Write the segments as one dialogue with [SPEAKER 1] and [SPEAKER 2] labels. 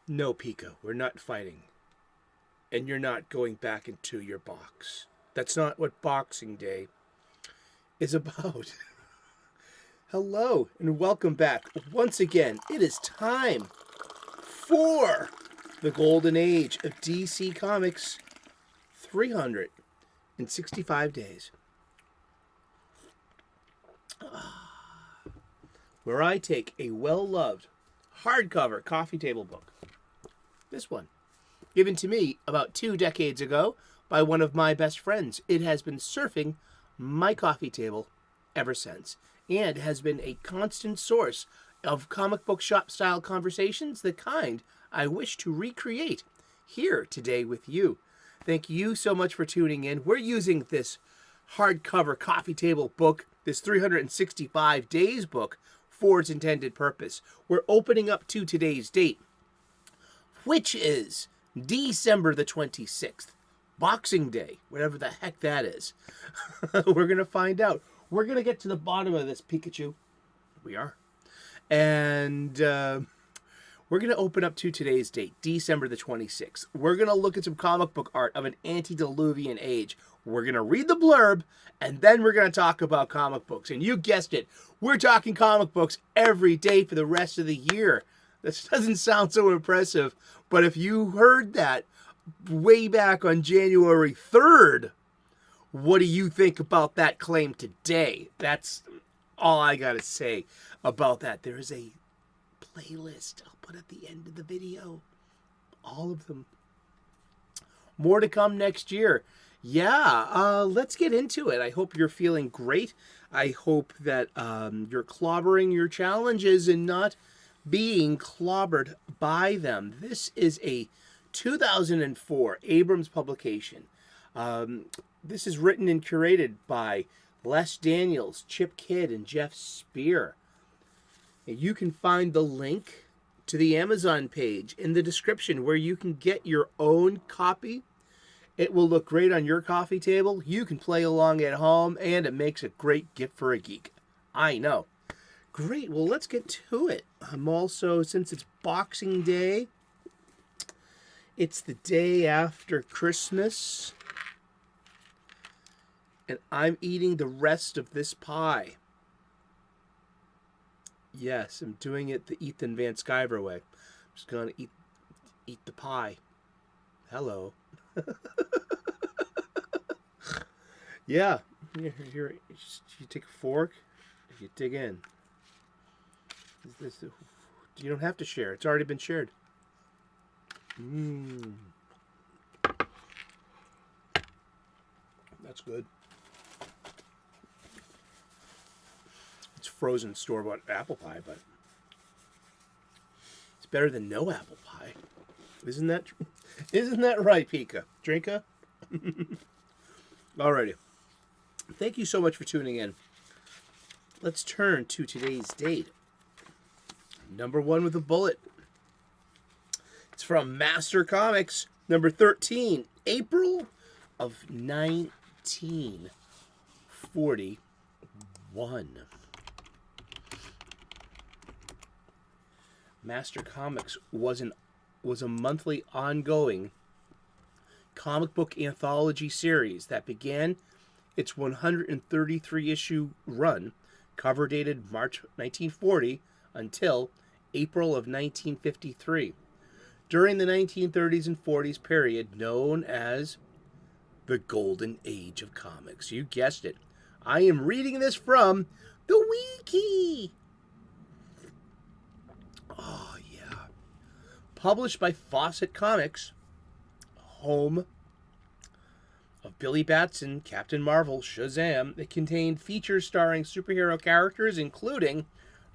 [SPEAKER 1] No, Pika, we're not fighting. And you're not going back into your box. That's not what Boxing Day is about. Hello, and welcome back. Once again, it is time for the golden age of DC Comics. 365 days. Where I take a well-loved hardcover coffee table book. This one, given to me about 2 decades ago by one of my best friends. It has been surfing my coffee table ever since, and has been a constant source of comic book shop style conversations, the kind I wish to recreate here today with you. Thank you so much for tuning in. We're using this hardcover coffee table book, this 365 days book, for its intended purpose. We're opening up to today's date, which is December the 26th, Boxing Day, whatever the heck that is. We're going to find out. We're going to get to the bottom of this, Pikachu. We are. And we're going to open up to today's date, December the 26th. We're going to look at some comic book art of an antediluvian age. We're going to read the blurb, and then we're going to talk about comic books. And you guessed it, we're talking comic books every day for the rest of the year. This doesn't sound so impressive, but if you heard that way back on January 3rd, what do you think about that claim today? That's all I got to say about that. There is a playlist I'll put at the end of the video. All of them. More to come next year. Yeah, let's get into it. I hope you're feeling great. I hope that you're clobbering your challenges and not being clobbered by them. This is a 2004 Abrams publication. This is written and curated by Les Daniels, Chip Kidd, and Geoff Spear. You can find the link to the Amazon page in the description where you can get your own copy. It will look great on your coffee table. You can play along at home, and it makes a great gift for a geek. I know. Great. Well, let's get to it. I'm also, since it's Boxing Day, it's the day after Christmas, and I'm eating the rest of this pie. Yes, I'm doing it the Ethan Van Sciver way. I'm just going to eat the pie. Hello. Yeah. Here, you take a fork, you dig in. You don't have to share. It's already been shared. That's good. It's frozen store-bought apple pie, but it's better than no apple pie. Isn't that right, Pika? Drinka? Alrighty. Thank you so much for tuning in. Let's turn to today's date. Number 1 with a bullet. It's from Master Comics, number 13, April of 1941. Master Comics was a monthly ongoing comic book anthology series that began its 133-issue run, cover dated March 1940 until April of 1953. During the 1930s and 40s period known as the Golden Age of Comics. You guessed it. I am reading this from the Wiki. Oh, yeah. Published by Fawcett Comics, home of Billy Batson, Captain Marvel, Shazam. It contained features starring superhero characters, including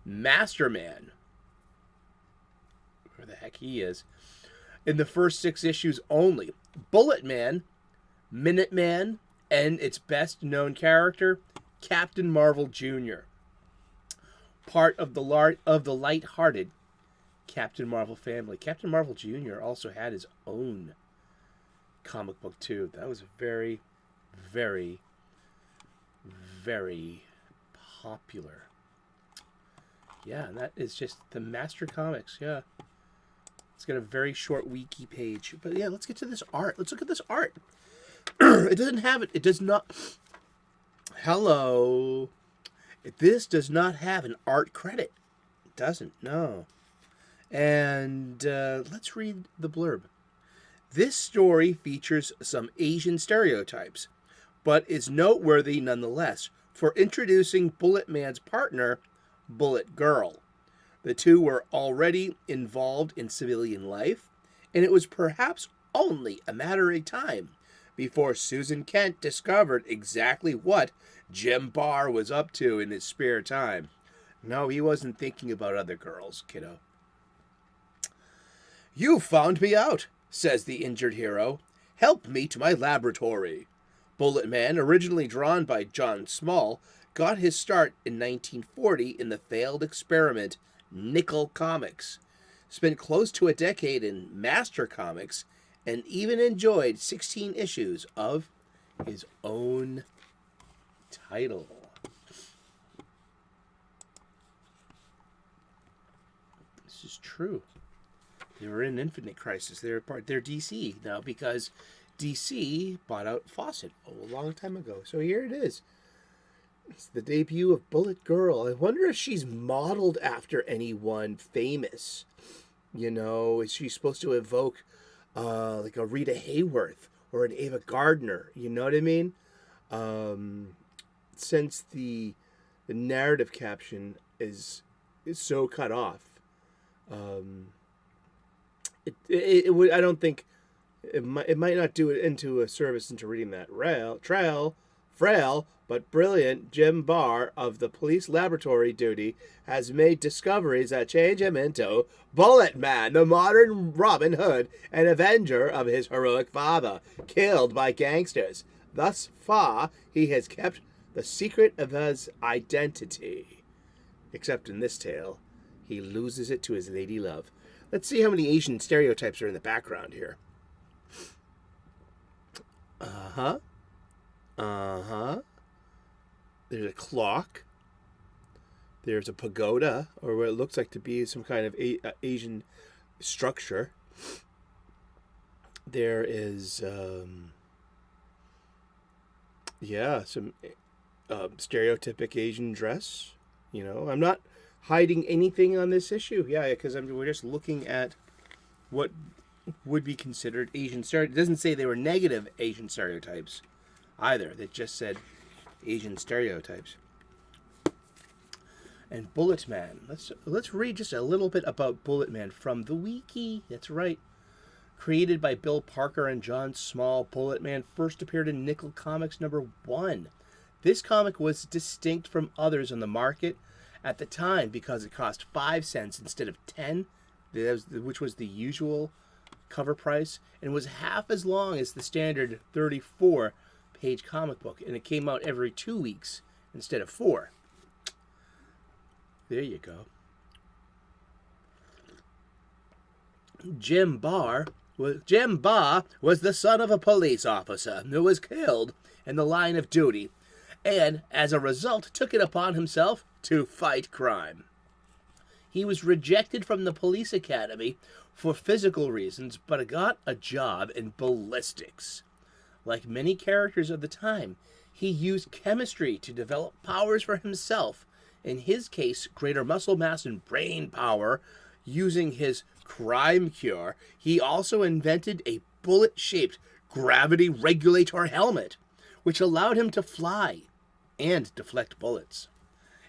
[SPEAKER 1] Masterman, where the heck he is, in the first 6 issues only. Bulletman, Minuteman, and its best-known character, Captain Marvel Jr., part of the light-hearted Captain Marvel family. Captain Marvel Jr. also had his own comic book too. That was very, very, very popular. Yeah, and that is just the Master Comics. Yeah. It's got a very short wiki page. But yeah, let's get to this art. Let's look at this art. It doesn't have it. It does not. Hello. This does not have an art credit. It doesn't, no. And let's read the blurb. This story features some Asian stereotypes, but is noteworthy nonetheless for introducing Bullet Man's partner, Bullet Girl. The two were already involved in civilian life, and it was perhaps only a matter of time before Susan Kent discovered exactly what Jim Barr was up to in his spare time. No, he wasn't thinking about other girls, kiddo. "You found me out," says the injured hero. "Help me to my laboratory." Bullet Man, originally drawn by John Small, got his start in 1940 in the failed experiment Nickel Comics, spent close to a decade in Master Comics, and even enjoyed 16 issues of his own title. This is true. They were in Infinite Crisis. They're DC now because DC bought out Fawcett a long time ago. So here it is. It's the debut of Bullet Girl. I wonder if she's modeled after anyone famous. You know, is she supposed to evoke like a Rita Hayworth or an Ava Gardner? You know what I mean? Since the narrative caption is so cut off, it would, I don't think it might not do it into a service into reading that. Frail but brilliant Jim Barr of the police laboratory duty has made discoveries that change him into Bullet Man, the modern Robin Hood and avenger of his heroic father, killed by gangsters. Thus far, he has kept the secret of his identity. Except in this tale, he loses it to his lady love. Let's see how many Asian stereotypes are in the background here. There's a clock. There's a pagoda, or what it looks like to be some kind of Asian structure. There is, some stereotypic Asian dress. You know, I'm not hiding anything on this issue. Yeah, because we're just looking at what would be considered Asian stereotypes. It doesn't say they were negative Asian stereotypes either. They just said Asian stereotypes. And Bullet Man. Let's read just a little bit about Bullet Man from the wiki. That's right. Created by Bill Parker and John Small, Bullet Man first appeared in Nickel Comics #1. This comic was distinct from others on the market at the time because it cost 5 cents instead of 10, which was the usual cover price, and was half as long as the standard 34-page comic book, and it came out every 2 weeks instead of 4. There you go. Jim Barr was the son of a police officer who was killed in the line of duty, and as a result took it upon himself to fight crime. He was rejected from the police academy for physical reasons, but got a job in ballistics. Like many characters of the time, he used chemistry to develop powers for himself. In his case, greater muscle mass and brain power. Using his crime cure, he also invented a bullet-shaped gravity regulator helmet, which allowed him to fly and deflect bullets.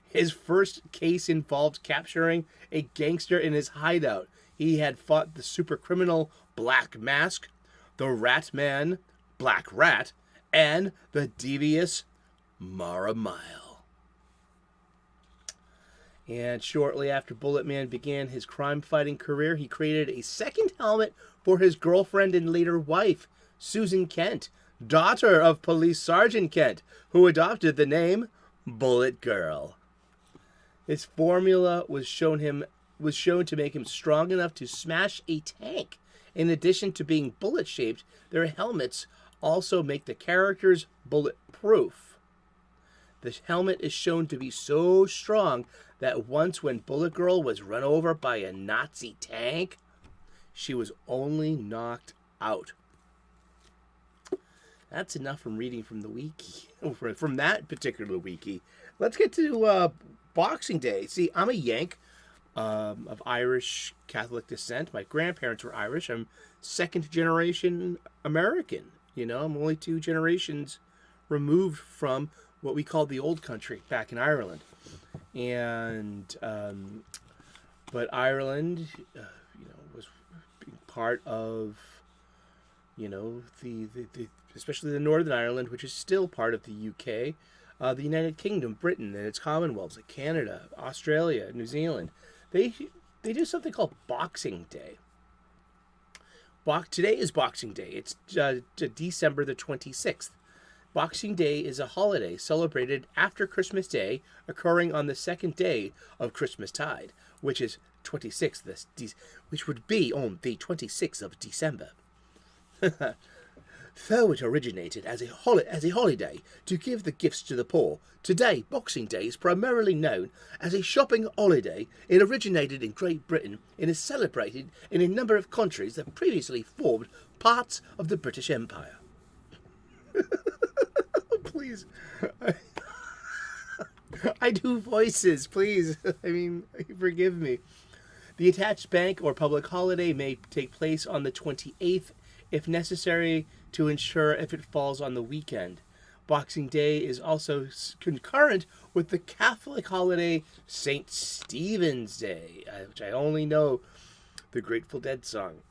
[SPEAKER 1] His first case involved capturing a gangster in his hideout. He had fought the super criminal Black Mask, the Rat Man, Black Rat, and the devious Mara Mile. And shortly after Bullet Man began his crime-fighting career, he created a second helmet for his girlfriend and later wife, Susan Kent, daughter of Police Sergeant Kent, who adopted the name Bullet Girl. His formula was shown to make him strong enough to smash a tank. In addition to being bullet-shaped, their helmets also make the characters bulletproof. The helmet is shown to be so strong that once when Bullet Girl was run over by a Nazi tank, she was only knocked out. That's enough from reading from the wiki, from that particular wiki. Let's get to Boxing Day. See, I'm a Yank of Irish Catholic descent. My grandparents were Irish. I'm second generation American. You know, I'm only 2 generations removed from what we called the old country back in Ireland. And, but Ireland, was part of, the especially the Northern Ireland, which is still part of the UK, the United Kingdom, Britain, and its commonwealths like Canada, Australia, New Zealand. They do something called Boxing Day. Today is Boxing Day. It's December the 26th. Boxing Day is a holiday celebrated after Christmas Day, occurring on the second day of Christmastide, which is 26th, which would be on the 26th of December. Though it originated as a holiday to give the gifts to the poor, today Boxing Day is primarily known as a shopping holiday. It originated in Great Britain and is celebrated in a number of countries that previously formed parts of the British Empire. Please. I do voices, please. I mean, forgive me. The attached bank or public holiday may take place on the 28th if necessary to ensure if it falls on the weekend. Boxing Day is also concurrent with the Catholic holiday St. Stephen's Day, which I only know the Grateful Dead song.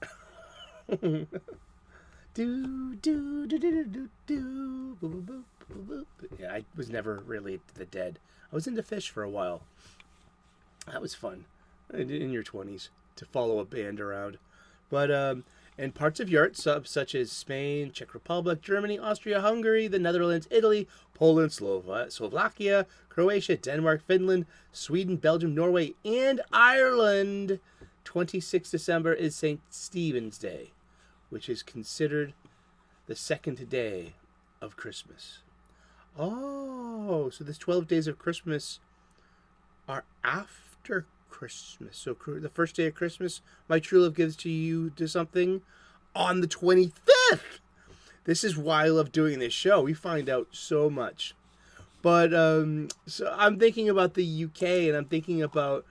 [SPEAKER 1] Do, do, do, do, do, do, do, boo, boo, boo, boo, boo. Yeah, I was never really into the Dead. I was into Fish for a while. That was fun in your 20s to follow a band around. But in parts of Europe, such as Spain, Czech Republic, Germany, Austria, Hungary, the Netherlands, Italy, Poland, Slovakia, Croatia, Denmark, Finland, Sweden, Belgium, Norway, and Ireland, 26 December is St. Stephen's Day, which is considered the second day of Christmas. Oh, so this 12 days of Christmas are after Christmas. So the first day of Christmas, my true love gives to something on the 25th. This is why I love doing this show. We find out so much. But so I'm thinking about the UK, and I'm thinking about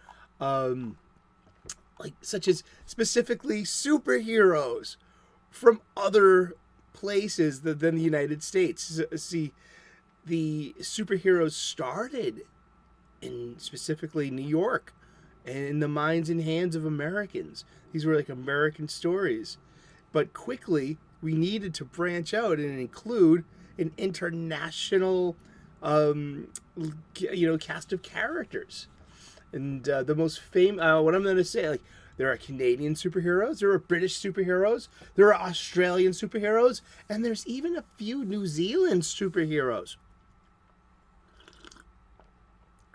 [SPEAKER 1] such as specifically superheroes from other places than the United States. See, the superheroes started in specifically New York and in the minds and hands of Americans. These were like American stories. But quickly, we needed to branch out and include an international, cast of characters. And the most famous, what I'm going to say, like, there are Canadian superheroes, there are British superheroes, there are Australian superheroes, and there's even a few New Zealand superheroes.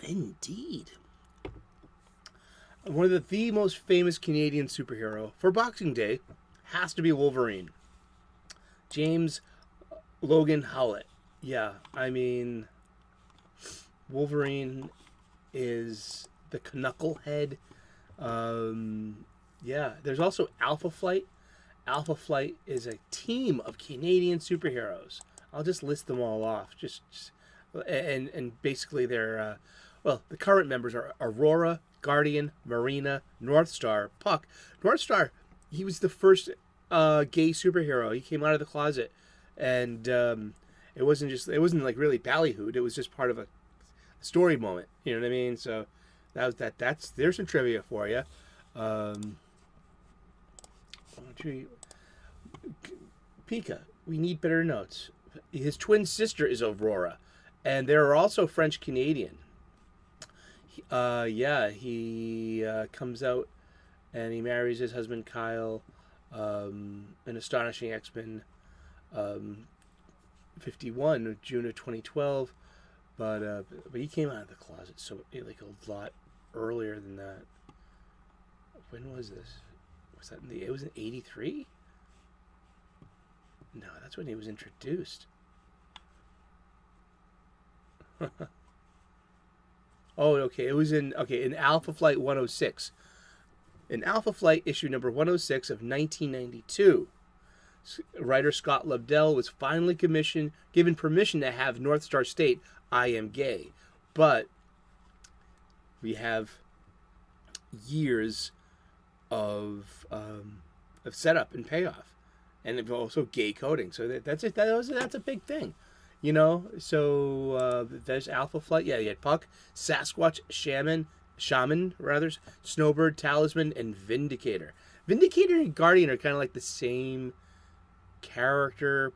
[SPEAKER 1] Indeed. One of the most famous Canadian superhero for Boxing Day has to be Wolverine. James Logan Howlett. Yeah, I mean, Wolverine is the knucklehead. There's also Alpha Flight. Alpha Flight is a team of Canadian superheroes. I'll just list them all off. And basically they're the current members are Aurora, Guardian, Marina, Northstar, Puck. Northstar, he was the first gay superhero. He came out of the closet, and it wasn't like really ballyhooed. It was just part of a story moment. You know what I mean? So there's some trivia for you. Pika, we need better notes. His twin sister is Aurora, and they're also French Canadian. He comes out and he marries his husband Kyle, an astonishing X-Men 51, June of 2012. But he came out of the closet a lot earlier than that. When was this? Was that it was in 83? No, that's when he was introduced. Oh, okay. It was in Alpha Flight 106. In Alpha Flight, issue number 106 of 1992, writer Scott Lobdell was finally given permission to have North Star state, "I am gay." But we have years of setup and payoff, and also gay coding. So that's a big thing, you know. So there's Alpha Flight. Yeah, you had Puck, Sasquatch, Shaman, Snowbird, Talisman, and Vindicator. Vindicator and Guardian are kind of like the same character,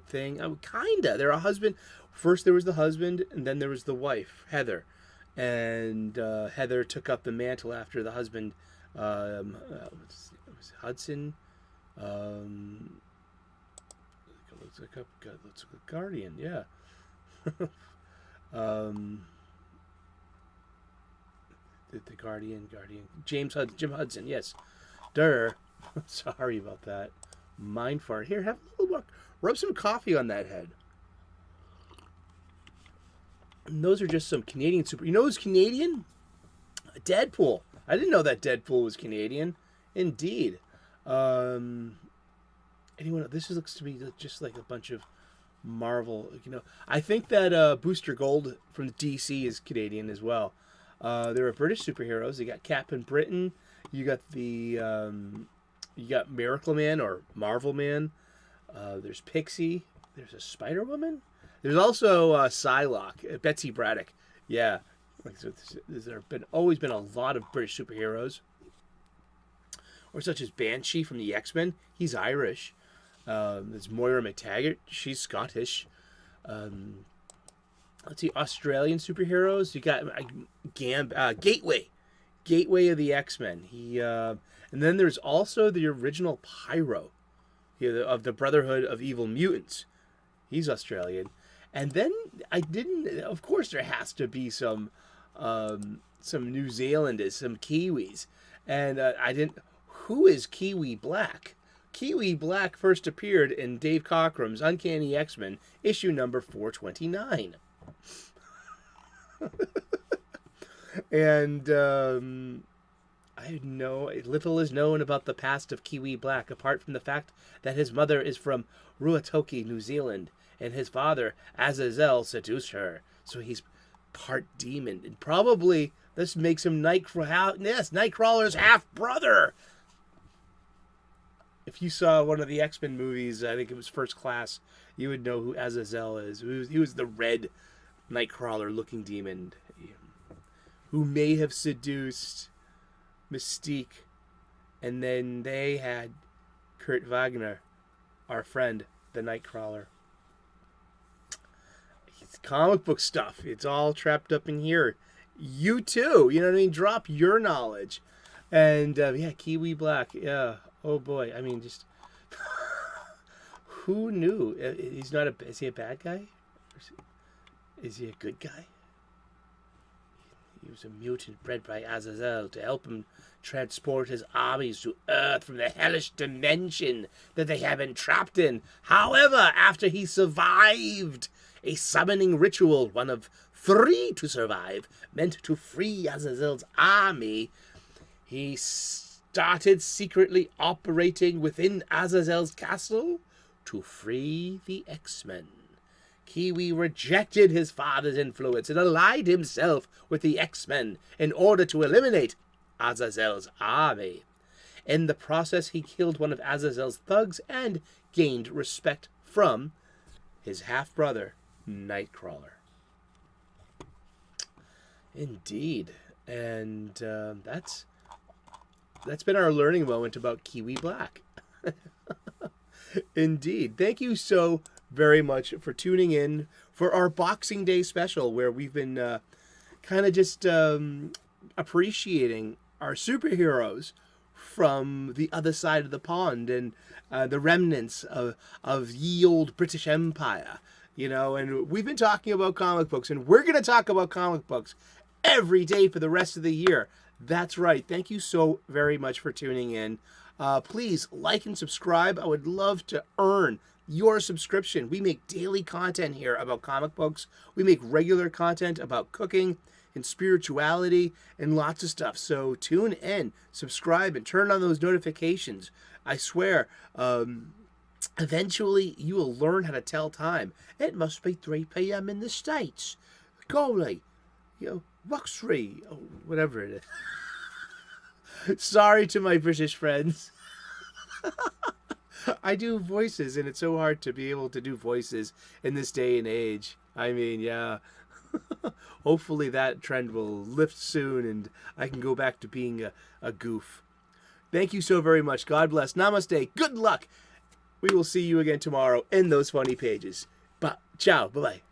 [SPEAKER 1] thing. Kinda. They're a husband. First there was the husband, and then there was the wife, Heather. And Heather took up the mantle after the husband, was Hudson. Let's look up Guardian. Yeah. The Guardian. Jim Hudson. Yes. Sorry about that. Mind fart. Here, have a little more. Rub some coffee on that head. And those are just some Canadian super. You know who's Canadian? Deadpool. I didn't know that Deadpool was Canadian. Indeed. Anyone? This looks to me just like a bunch of Marvel. I think that Booster Gold from DC is Canadian as well. There are British superheroes. You got Captain Britain. You got you got Miracle Man or Marvel Man. There's Pixie. There's a Spider Woman. There's also Psylocke, Betsy Braddock. Yeah, there have always been a lot of British superheroes, or such as Banshee from the X-Men. He's Irish. There's Moira McTaggart. She's Scottish. Let's see, Australian superheroes. You got Gateway of the X-Men. And then there's also the original Pyro, of the Brotherhood of Evil Mutants. He's Australian. And then of course there has to be some New Zealanders, some Kiwis. And who is Kiwi Black? Kiwi Black first appeared in Dave Cockrum's Uncanny X-Men, issue number 429. And little is known about the past of Kiwi Black, apart from the fact that his mother is from Ruatoki, New Zealand, and his father, Azazel, seduced her. So he's part demon. And probably this makes him Nightcrawler's half-brother. If you saw one of the X-Men movies, I think it was First Class, you would know who Azazel is. He was the red Nightcrawler-looking demon who may have seduced Mystique, and then they had Kurt Wagner, our friend, the Nightcrawler. It's comic book stuff. It's all trapped up in here. You too. You know what I mean? Drop your knowledge. And Kiwi Black. Yeah. Oh boy. I mean, just who knew? Is he a bad guy? Is he a good guy? He was a mutant bred by Azazel to help him transport his armies to Earth from the hellish dimension that they have been trapped in. However, after he survived a summoning ritual, one of 3 to survive, meant to free Azazel's army, he started secretly operating within Azazel's castle to free the X-Men. Kiwi rejected his father's influence and allied himself with the X-Men in order to eliminate Azazel's army. In the process, he killed one of Azazel's thugs and gained respect from his half-brother, Nightcrawler. Indeed. And that's been our learning moment about Kiwi Black. Indeed. Thank you so very much for tuning in for our Boxing Day special, where we've been kind of just appreciating our superheroes from the other side of the pond and the remnants of ye old British Empire, and we've been talking about comic books, and we're going to talk about comic books every day for the rest of the year. That's right. Thank you so very much for tuning in. Please like and subscribe. I would love to earn your subscription. We make daily content here about comic books. We make regular content about cooking, and spirituality and lots of stuff. So tune in, subscribe, and turn on those notifications. I swear, eventually you will learn how to tell time. It must be 3 p.m. in the States. Golly, what's 3? Oh, whatever it is. Sorry to my British friends. I do voices, and it's so hard to be able to do voices in this day and age. I mean, yeah. Hopefully that trend will lift soon, and I can go back to being a goof. Thank you so very much. God bless. Namaste. Good luck. We will see you again tomorrow in those funny pages. Ciao. Bye-bye.